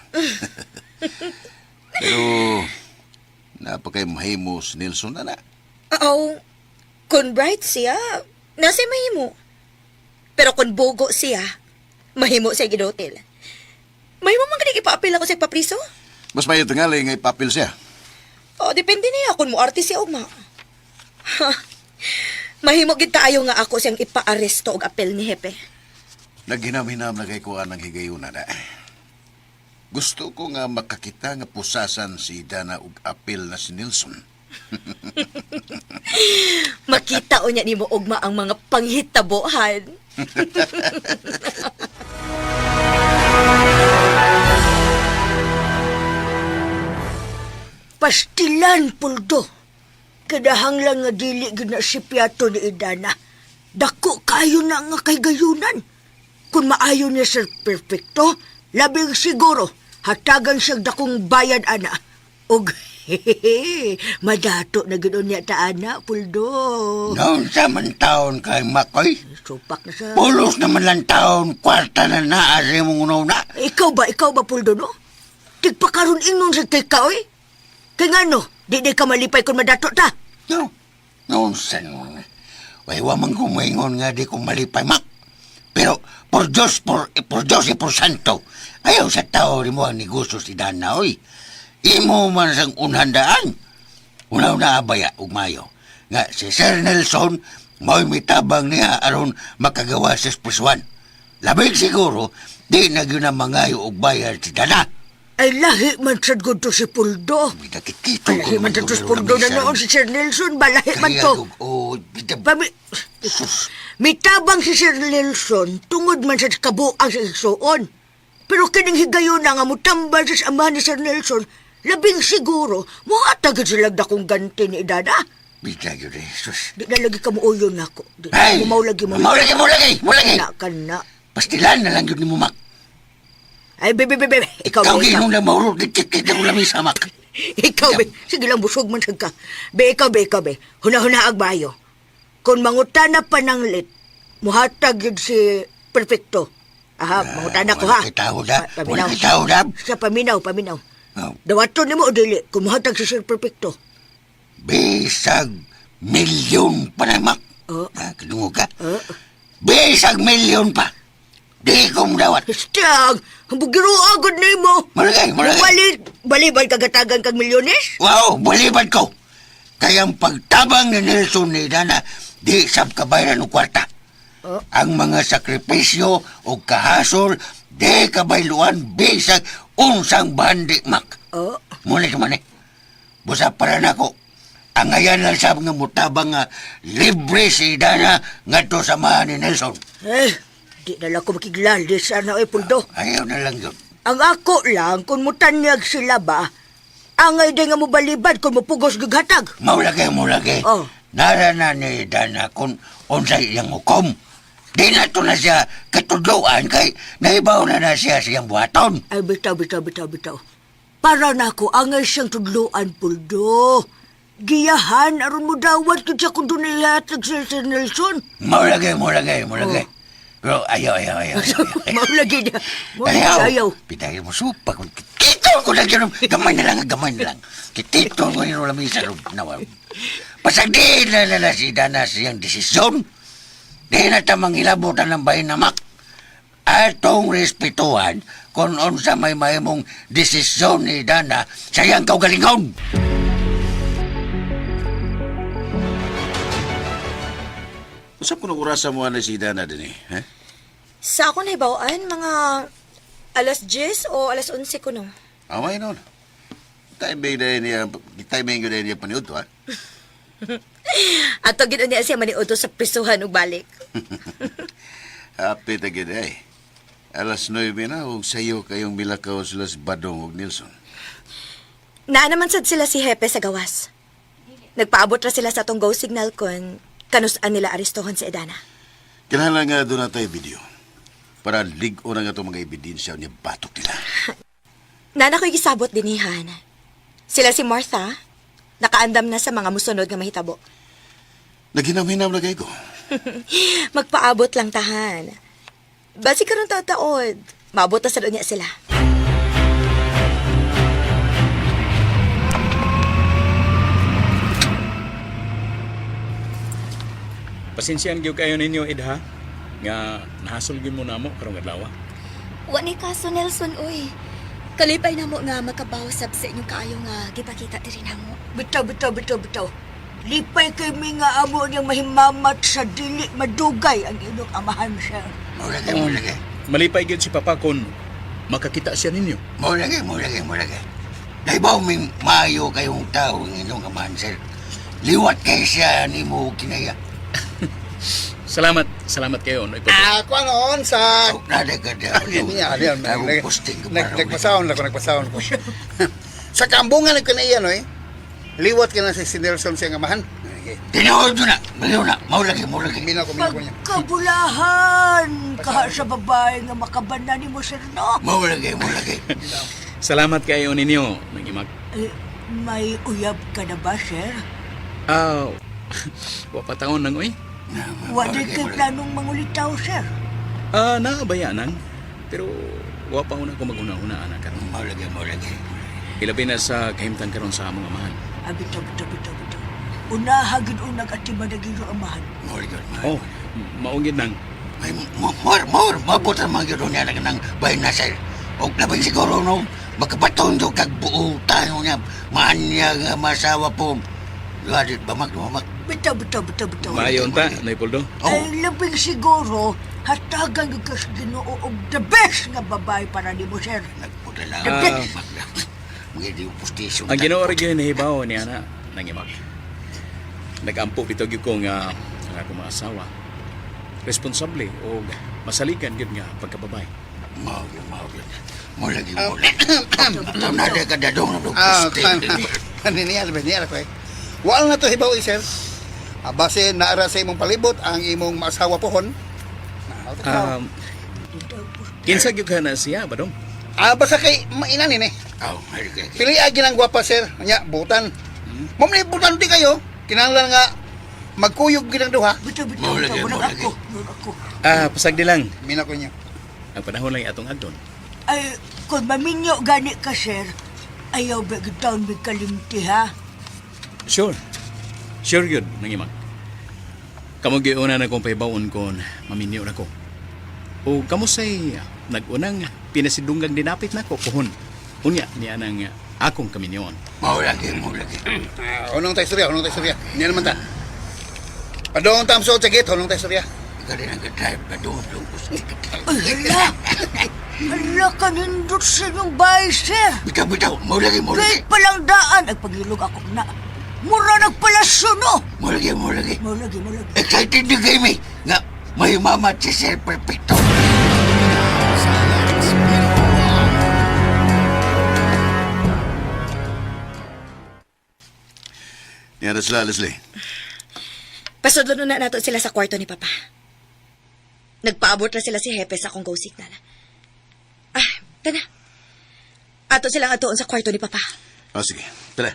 Pero, napakay mahimo si Nelson na.
Oo. Kung bright siya, nasa mahimo. Pero kung bogo siya, mahimo siya gidotel. Mahimo man ganing ipaapil ako sa papriso?
Mas mayo tingali nga ipapil siya.
O, depende niya kung mo artist siya o ma. Mahimo gid kaayo nga ako siyang ipaaresto og apel ni Hepe.
Naghinam-hinam na kay kuha ng higayuna na. Gusto ko nga makakita nga pusasan si Dana og apil na si Nelson.
Makita o niya ni mo ugma ang mga panghitabohan.
Pastilan, Puldo. Kadahang lang nga dili ginasipyato ni Idana. Dako kayo na nga kay gayunan. Kung maayo niya sa perfecto, labing siguro, hatagan siyang dakong bayad, ana. Og, madato na gano'n niya ta, ana, Puldo.
Noon sa man taon kay Makoy,
Supak na sa...
pulos naman lang taon, kwarta na naari mong una.
Ikaw ba, Puldo, no? Tigpakaroon ingon sa teka, oy. Kaya nga, no, di ka malipay kung madato ta.
No, noon sa noon. Waiwa man kumaingon nga di ko malipay, Mak. Pero, por Diyos y por Santo, ayaw sa tao rin mo ang negosyo si Dana, oy. Imo man sang unhandaan. Una-una abaya, ugmayo. Nga si Sir Nelson, mo'y mitabang niya aron makagawa sa espuswan. Labing siguro, di na yun ang mangayo og bayad si Dana.
Ay, lahi man sad ko to si Puldo.
May nakikita ko.
Lahi man sad to si Puldo na noon si Sir Nelson. Balahi man to. Mitabang si Sir Nelson, tungod man sa kabuang sa igsoon. Pero kining higayon na nga mutambal sa amahan ni Sir Nelson, labing siguro, muhatagad sila dakong ganti ni Idana.
Bita yun, Jesus.
Di na lagi ka muuyon na ako. Di
Ay!
na maulagi mo.
Maulagi!
Wala ka na.
Pastilan na lang yun ni mo, Mak.
Ay, bebe. Ikaw,
Ikaw
be,
ginong na maulog. Dikit-kit ako lang sa Mak.
Ikaw, be. Sige lang, busog man ka. Be. Huna-huna agbayo. Kung mangutana pa ng lit, muhatag yun si Perfecto. Aha, mangutana ko, ha?
Wala kitaw na.
Sa paminaw.
Oh.
Dawato ni mo o dili, kung muhatag si Sir Perfecto.
Bisag milyon pa na, Mak.
Oh.
Kalungog ka. Bisag milyon pa. Di ko mudawat.
Stiyag, bugiro agad na mo.
Malagay.
Balibal kagatagan kag milyones?
Wow, balibad ko. Kaya ang pagtabang ni Nelson ni Dana, di sab kabayran ng kwarta. Ang mga sakripisyo o kahasol, di kabayluan bisag unsang bandi, Mak. Muna man busa para na ko. Ang ayan lang sab nga mutabang nga libre si Dana ngadto sa mahan ni Nelson.
Di na lang ko makiglaldi sana, Puldo.
Ayaw na lang yun.
Ang ako lang, kung mutanyag sila ba, angay din nga mo balibad kung mapugos gaghatag.
Maulagay.
Oh.
Nara na ni Dana kung unsay iyang hukom. Di na to na siya katudloan kay naibaw na siya siyang buhaton.
Ay, bitaw. Para na ako, angay siyang tudloan, Puldo. Giyahan, aron mo dawat kung siya kung doon ihatag si Sir Nelson.
Maulagay. Pero ayaw.
Maulagi niya. Ayaw.
Pitayin mo supa. Kitito ko lang yun. Gamay na lang. Kitito ko yun lang sa nawa. Pasag di na si Dana siyang desisyon. Di na tamang ilabutan ng bahay na, Mak. atong respetuhan kung unsa may mahimong desisyon ni Dana sa iyang kaugalingon.
Usap ko nung orasa mo na si Dana din eh. Ha?
Sa ako nahibawaan, mga alas 10 o alas 11 ko no.
Amay nun. Timing ko na niya paniud to, ha?
Ato gid niya siya maniuto sa prisuhan ug balik.
Happy na gid ay. Alas 9 na, huwag sa'yo kayong milakaw sila si Badong ug Nilson.
Naa naman sad sila si Hepe sa gawas. Nagpaabot ra sila sa atong go signal kon kanus-an nila arestohan si Edana.
Kinahanglan nga doon na tayo video. Para ligo na nga itong mga ebidensya niya batok nila.
Nana ko'y gisabot dinihan. Sila si Martha, nakaandam na sa mga musunod nga mahitabo.
Naghinam-hinam na kayo ko.
Magpaabot lang tahan. Basi karon taod-taod, maabot na sa doon niya sila.
Pasensyahan gyud kayo ninyo, Edha, nga nahasol gyud mo namo karong adlaw.
Wa ni kaso, Nelson, uy. Kalipay na mo nga makabawsab sa inyong kaayo nga gipakita diri namo.
Bitaw. Lipay kay mi nga amo niyang mahimamat sa dili madugay ang inyong amahan, sir.
Mulagay.
Malipay gyud si Papa kon makakita siya ninyo.
Mulagay. Naibaw ming maayo kayong tao ang inyong amahan, sir. Liwat kay siya ni mo kinaya.
Salamat kayo, Noy Papa.
Ako noon sa...
Nagpasting ko para
Nagpasahon ko. Sa kambungan ko na iyan, eh. Liwat ka na si Nelson siyang amahan.
Tinood na. Maulagi.
Minaw ko niya.
Kabulahan! Kaha sa babae nga makabana ni mo, sir, no?
Maulagi.
Salamat kayo ninyo, nagimag.
May uyab ka na ba, sir?
Wa pa taon nang oy.
Wala kay planong mangulitaw, sir.
Naabayanan. Pero wa pa una ko mag-una-una anak karon.
Maulagi.
Ilabi na sa kahimtang karon sa among amahan.
Bitaw. Unahagin unag at timadagiro amahan.
Oh, maungid nang.
Ay, mabuta mga gano'n niya ng bayan na, sir. O labing siguro, no? Magkapaton do kag buo tayo niya. Maanya nga masawa po. Ladit, bamak.
Bitaw.
Maayon ta, Noy Poldo.
Ay, labing siguro, hatagan yung kas ginoo og the best nga babae para ni mo, sir.
Nagputa lang. Mga di postisyon.
Ang Ginoo rin yun nahibaw ni ana nangimag. Nagampo bitaw gyud ko nga ang akong mga asawa. Responsable o masaligan gyud nga pagkababay.
Maulagi. Alam na ka dadong na
Kaniniya ko eh. Wala na to hibaw, sir. Base naara sa imong palibot ang imong maasawa pohon.
Kinsa gyud ka na siya, Badong?
Basta kay mainanin eh. Pili agi ng gwapa, sir. Nya, butan. Mamali butan di kayo. Kinahanglan nga magkuyog ginang duha.
Bitaw.
Maulagi.
Ako.
Pasagdi lang.
Mina ko niya.
Ang panahon lang atong agdon.
Ay, kung maminyo gani ka, sir, ayaw ba gitaon may kalimti, ha?
Sure yun, nangimag. Kamu giuna na kong paibawon kon maminyo na ko. O kamu say nagunang pinasidunggang dinapit na ko pohon. Unya niya nang akong kaminyon.
Maulagi.
Unong tayo surya. Hindi naman ta. Padong tamso tsagit, unong tayo surya.
Kali nang kadrive na doon.
Hala, kanindot sa inyong bahay, sir.
Bitaw. Maulagi.
Kahit palang daan, nagpagilog ako na. Mura nagpalasyo, no?
Maulagi.
Maulagi.
Excited na kayo, may. Nga, may mamat si Sir Perfecto.
Yan na sila, Leslie.
Pasudlo na nato sila sa kwarto ni Papa. Nagpaabot na sila si Hepe sa akong go signal. Tana. Ato silang atoon sa kwarto ni Papa.
Sige. Tala.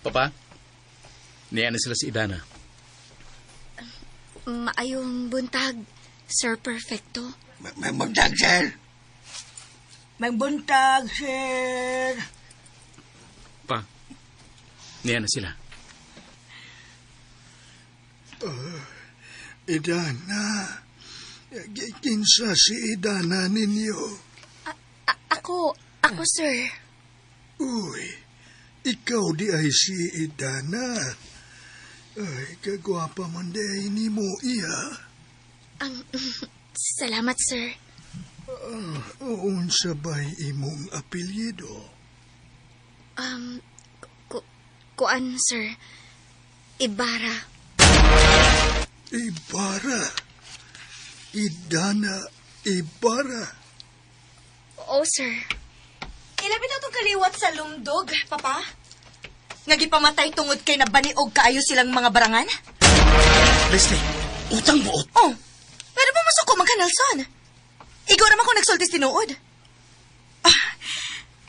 Papa, niya na sila si Idana.
Maayong buntag, Sir Perfecto.
May magdag, sir.
May buntag, sir.
Pa, niya na sila.
Idana, kinsa si Idana ninyo?
Ako, sir.
Uy, ikaw di ay si Idana. Ay, kagwapa man di ay ni mo iya.
Salamat, sir.
Unsa ba'y imong apelyido?
Kuan, sir. Ibarra.
Ibarra. Idana Ibarra.
Oo, sir.
Ilabi na itong kaliwat sa lumdog, Papa. Nagipamatay tungod kay nabaniog kaayo silang mga barangan?
Leslie, utang buot.
Oh, pero pumasok ko magkanalson. Ikaw naman kung nagsultis tinuod.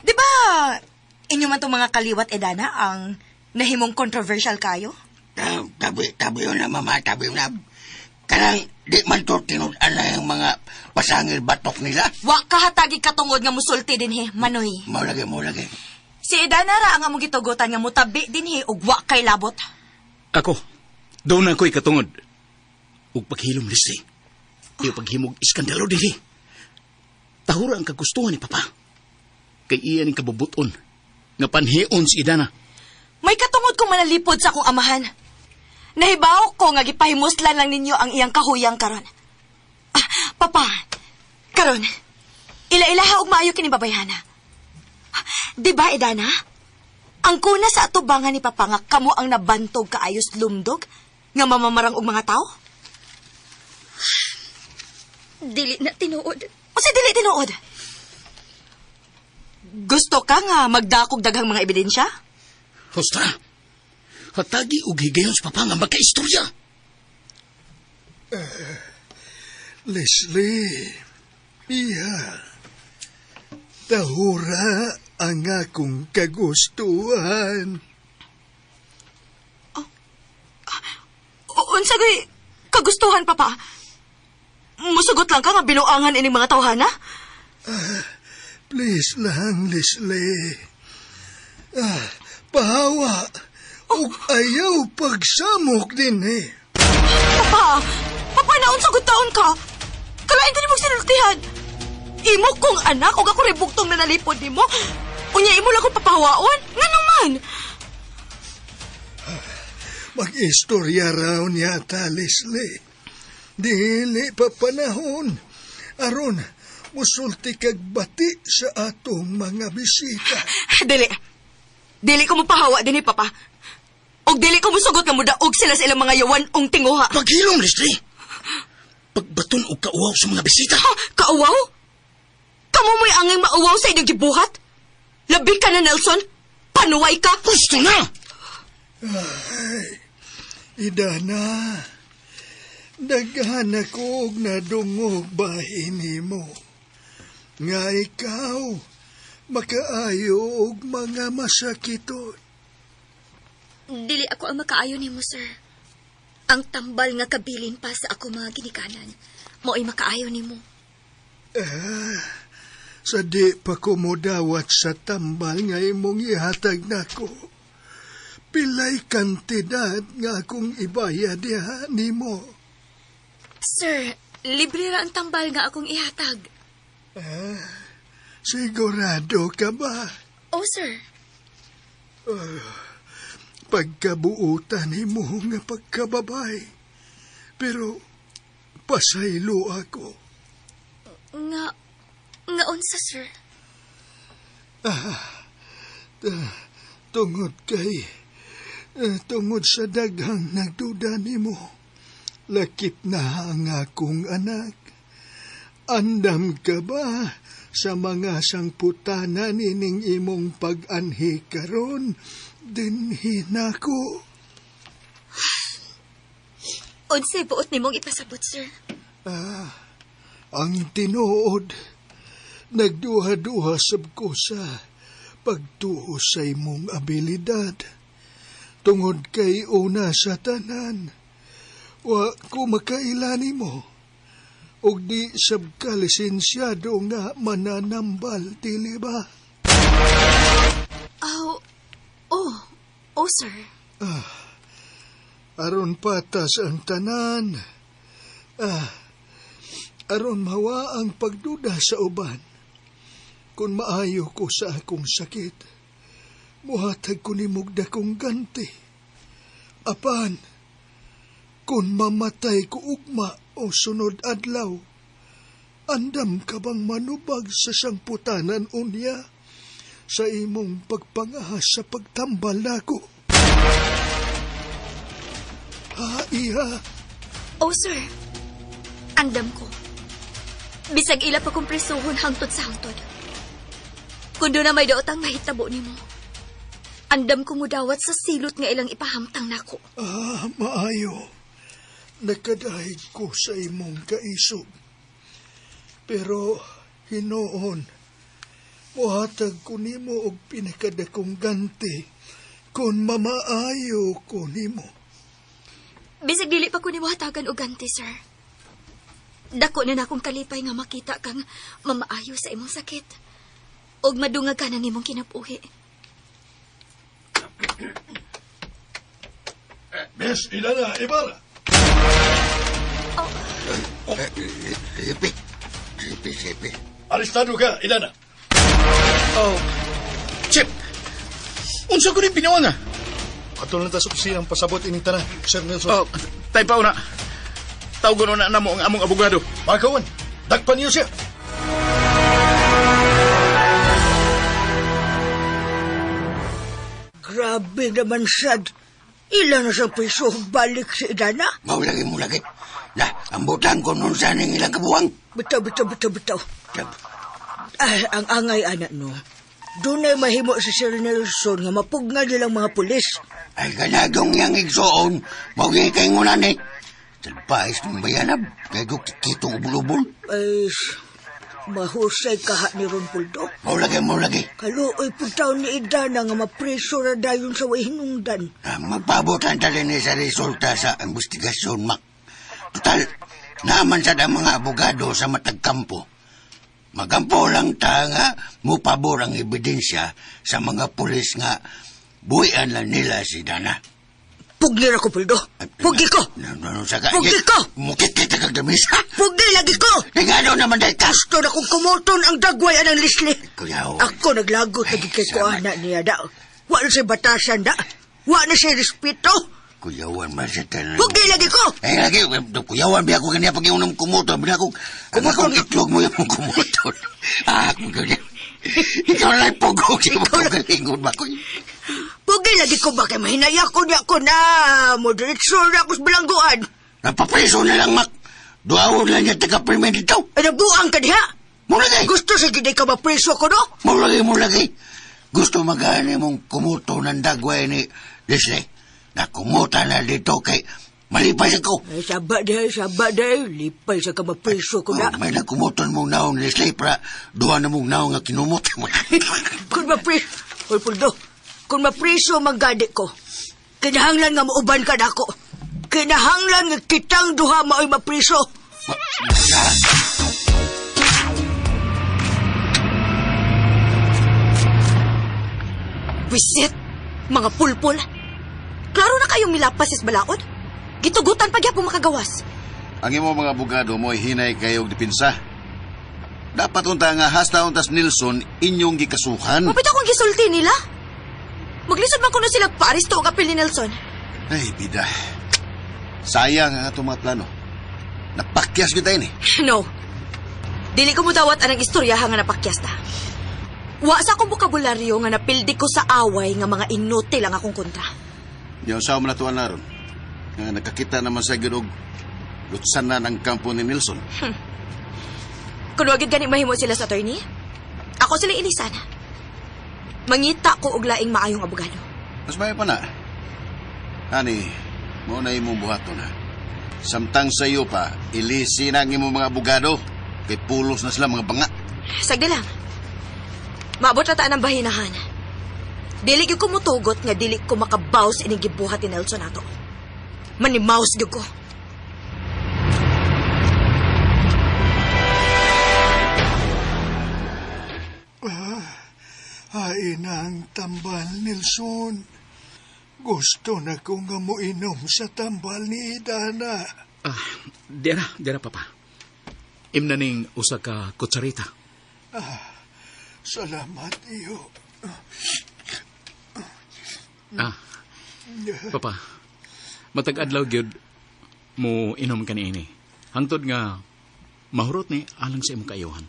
Di ba, inyo man itong mga kaliwat edana ang nahimong controversial kayo?
Tabi yun na, mama, tabi yun na. Kanang di man to tinudan na yung mga pasangil batok nila.
Wa kahatagi katungod nga musulti din he, Manoy.
Mau lagi.
Si Edana ra ang among gitugutan nga mutabi din he ug wa kay labot.
Ako, doon na ako'y katungod. Ug paghilom, Leslie. Iyo paghimog iskandalo dili. Tahura ang kagustuhan ni Papa. Kay iyan ang kabubuton. Nga panhion si Idana.
May katungod kong manalipod sa akong amahan. Nahibaw ko nga gipahimuslan lang ninyo ang iyang kahuyang karon. Papa, karon, ila-ilaha og maayo kini babayhana. Di ba, Edana? Ang kuna sa atubangan ni Papa nga kamo ang nabantog kaayos lumdog nga mamamarang og mga tao?
Dili na tinuod.
O si dili tinuod? Gusto ka nga magdakog daghang mga ebidensya?
Hostra, hatagi og higayon sa Papa nga magkaistorya.
Leslie, iya. Tahura ang akong kagustuhan.
Unsa gay kagustuhan, Papa? Musugot lang ka nga binuangan ining mga tawhana?
Please lang, Leslie. Pahawa. Ug ayaw pagsamok din eh.
Papa, naon sa taon ka? Kalain ka ni mong sinultihan. Imo kong anak o ako ribugtong na nalipod ni mo. Unya imo lang kong papahawaon. Nga naman.
Mag-istorya raw niya ta, Leslie. Dili pa panahon. Aron, musulti kag bati sa atong mga bisita.
Dili ko mapahawa din ni Papa. Og dili ko musugot nga mudaog sila sa ilang mga yawanong tinguha.
Paghilom, Leslie. Pagbaton og kauaw sa mga bisita.
Kauaw? Kamu mo'y angay mauwaw sa inyong gibuhat? Labi ka na, Nelson. Panuway ka.
Gusto na!
Ay, Idana, daghan ako og nadungog bahin nimo. Nga ikaw, makaayo og mga masakiton.
Dili ako ang makaayo nimo, sir. Ang tambal nga kabilin pa sa ako mga ginikanan. Mo'y makaayo nimo.
Sa di pa ko modawat sa tambal nga imong ihatag nako. Pilay kantidad nga akong ibayad diha nimo.
Sir, libre ra ang tambal nga akong ihatag.
Sigurado ka ba?
Oh, sir.
Pagkabuutan nimo nga pagkababay. Pero pasaylo ako.
Nga unsa, sir?
Tungod sa daghang nagduda nimo, lakip na ang akong anak. Andam ka ba sa mga sangputana nining imong pag-anhi karon dinhi nako?
Unsay buot nimong ipasabot, sir?
Ang tinuod, nagduha-duha sab ko sa pagtuo sa imong abilidad. Tungod kay una sa tanan, wa ko makailani mo. Og di sab ka lisensyado nga mananambal, dili ba?
Oh, sir.
Aron patas ang tanan. Aron mawa ang pagduda sa uban. Kung maayo ko sa akong sakit, muhatag ko ni mugda kong ganti. Apan, kung mamatay ko ugma o sunod adlaw, andam ka bang manubag sa sangputanan unya sa imong pagpangahas sa pagtambal nako? Iha.
Oh, sir. Andam ko. Bisag ila pa kong presuhon hangtod sa hangtod. Kung doon na may daotang mahitabo ni mo, andam ko mudawat sa silot nga ilang ipahamtang nako.
Maayo. Nakadahig ko sa imong kaisog. Pero, hinoon, muhatag ko nimo og pinakadakong ganti kung mamaayo ko nimo.
Bisag dili pa ko ni hatagan og ganti, sir. Dako na akong kalipay nga makita kang mamaayo sa imong sakit. Og madungag ka ng imong kinabuhi.
Miss Ilana Ibarra!
Sipi.
Arestado ka, Ilana.
Chip! Unsa ko rin pinawa nga?
Ato lang ta sa opisina ang pasabot ining tanan, Sir Nelson.
Tay pa una. Tawgon na mo ang among abogado.
Magawan, dagpan niyo siya.
Grabe naman, Sad. Ilan na siyang piso balik sa Idana?
Maulagi mo lagi. Na, ambutan ko nun sa ning ilang kabuwang.
Bitaw. Ang angay, anak, no. Doon ay mahimo si Sir Nelson nga mapugna nilang mga pulis.
Ay ganadong yang igsoon. Maugi kay ngunan eh. Talpais ng bayanab. Kaya kitong ubul-ubul.
Ay, mahusay kaha ni Ron Puldo.
Maulagi.
Kaluoy puntaw ni Idana nga mapreso na dayon sa wahinungdan.
Magpabutan tali ni sa resulta sa investigasyon, Mak. Total, naman sa mga abogado sa matagkampo. Magampo lang ta nga mupabor ang ebidensya sa mga pulis nga buhian lang nila si Dana.
Pugli ra ko, Puldo. Pugli ko. Pugli ko.
Mukit kita kagdamis, ha?
Pugli lagi ko.
Nagano naman dahil ka?
Gusto na kong kumuton ang dagway anang Leslie.
Kuyaw.
Ako naglagot na kay ko anak niya da. Wa na siya batasan da. Wa na siya respeto.
Kuyawan man siya tanan.
Pugli lagi ko.
Lagi, kuyawan biya ko kanya pag-iunang kumuto. Biya ko, akong itlog mo yung kumuto. Ako ganyan. Ikaw lang pugog siya mo kalingon ba ko.
Pugli lagi ko ba kay mahinaya ko niya ko na moderatso na ako sa bilangguan.
Napapreso na lang, Mak. Duawon lang niya taga-permen dito.
Ay, nabuang ka diha.
Mulagay.
Gusto sa gidi ka mapreso ko, no?
Mulagay. Gusto magani mong kumuto ng dagway ni Leslie. Na kumuta na dito kay malipay sa ko.
Ay, sabad day. Lipay sa ka mapreso ko na.
May nakumuton mong naong Leslie para duha na mong naong nga kinumot.
Kung mapreso, Hoy, Puldo, kung mapreso manggadi ko, kinahanglan nga mauban ka na ako. Kinahanglan nga kitang duha mao'y mapreso.
Wisit, mga pulpul. Klaro na kayong milapas is balaod. Gitugutan pa gyapon makagawas.
Ang imo mga abogado mo ay hinay kayo og dipinsa. Dapat unta nga hasta untas Nelson inyong gikasuhan.
Mapit akong gisulti nila. Maglisod man kuno sila paristo og apel ni Nelson.
Ay, bida. Sayang ang atong mga plano. Napakyas kita ini.
No. Dili ko mo dawat anang istorya nga napakyas ta. Wa sa akong bokabularyo nga napildi ko sa away nga mga inutil ang akong kontra.
Yung sa mo natuan naron. Nga nakakita naman sa ginog lutsanan ang kampo ni Nelson.
Kung wagid gani mahimo sila sa attorney, ako sila inisan. Mangita ko og laing maayong abogado.
Mas may pa na. Ani, mo na imong buhaton ha. Samtang sa iyo pa, ilisi na ang imong mga abogado. Kay pulos na sila mga banga.
Sagdi lang. Maabot na taan ang bahinahan. Dili gyud ko mutugot nga dili ko makabaw sa ining gibuhat ni Nelson ato. Manimaus gyud ko.
Hain ang tambal, Nelson. Gusto na ko nga mo inom sa tambal ni Idana.
Dira, Papa. Imna ning usa ka kutsarita.
Salamat iyo.
Papa, matag adlaw gyud mo inom kaniini. Hangtod nga mahurot ni alang sa imong kaayuhan.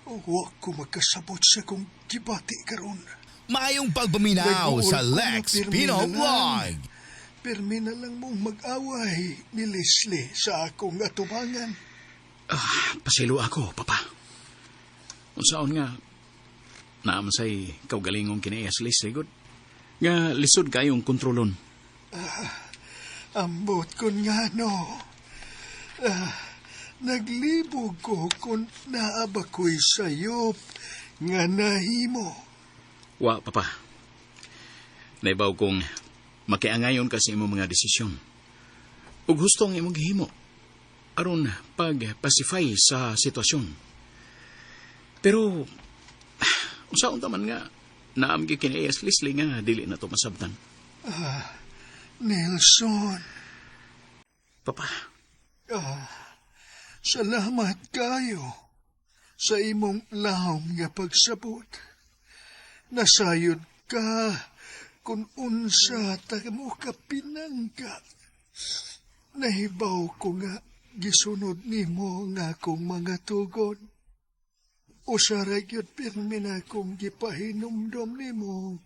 Huwag ko magkasabot sa kong gibati karon.
Mayong pagpaminaw sa Lex Pino Vlog.
Permi na lang mong mag-away ni Leslie sa akong atubangan.
Pasilo ako, Papa. Unsaon nga, naamasay kaugalingong kinayas Leslie good. Nga lisod kayong kontrolon.
Ambot kon nga no. Naglibog ko kung naaba ko'y sayop nga nahimo.
Wa, Papa. Naibaw kong makiangayon kasi imong mga desisyon. Ug gusto ang imong gihimo. Aron pag-pacify sa sitwasyon. Pero, unsaon taman nga, naamgi kinayas Leslie nga dili na to masabtan.
Nelson,
Papa,
salamat kayo sa imong lahom nga pagsabot. Nasayod ka kung unsa ta mo ka pinangga. Nahibaw ko nga gisunod nimo nga akong mga tugon. Usara gyud pirmi na akong gipahinumdom nimo.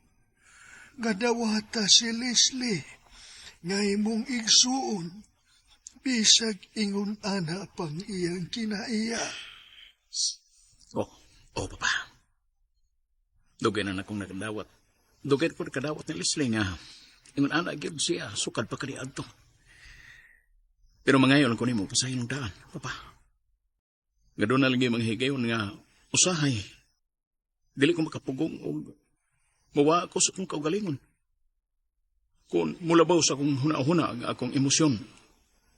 Nga dawata si Leslie nga imong igsuon. Bisag ingon ana pang iyang kinaiya.
Papa. Dugay na akong nakadawat. Dugay ko nakadawat ni Leslie nga ingon ana gyud siya sukad pa kadi adto. Pero mangayon ko nimo pasayon ng daan, Papa. Nga doon na lang yung mga higayon nga usahay. Dili ko makapugong o mawa ako sa kong kaugalingon. Kung mulabaw sa akong huna-huna ang akong emosyon,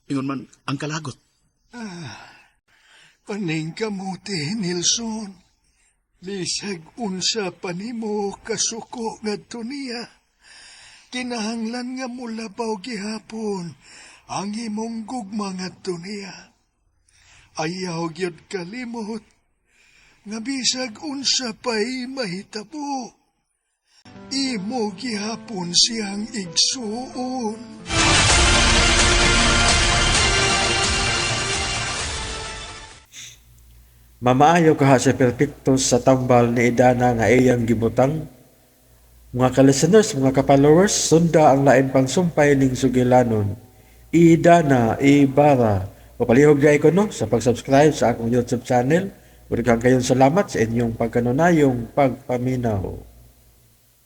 ingon man ang kalagot.
Paning kamuti, Nelson. Bisag unsa pa nimo kasuko ngadto niya. Kinahanglan nga mulabaw gihapon ang imong gugma ngadto niya. Ayaw gyud kalimot nga bisag unsa pa'y mahitabo. Imo gihapon siyang igsuon.
Mamaayo ka sa perpekto sa tambal ni Idana nga iyang gibutang. Mga ka-listeners, mga ka-followers, sunda ang lain pang sumpay ning sugilanon. Idana Ibarra. Papalihog na ko no sa pag-subscribe sa akong YouTube channel. Urigang kayong salamat sa inyong pagkanunayong pagpaminaw.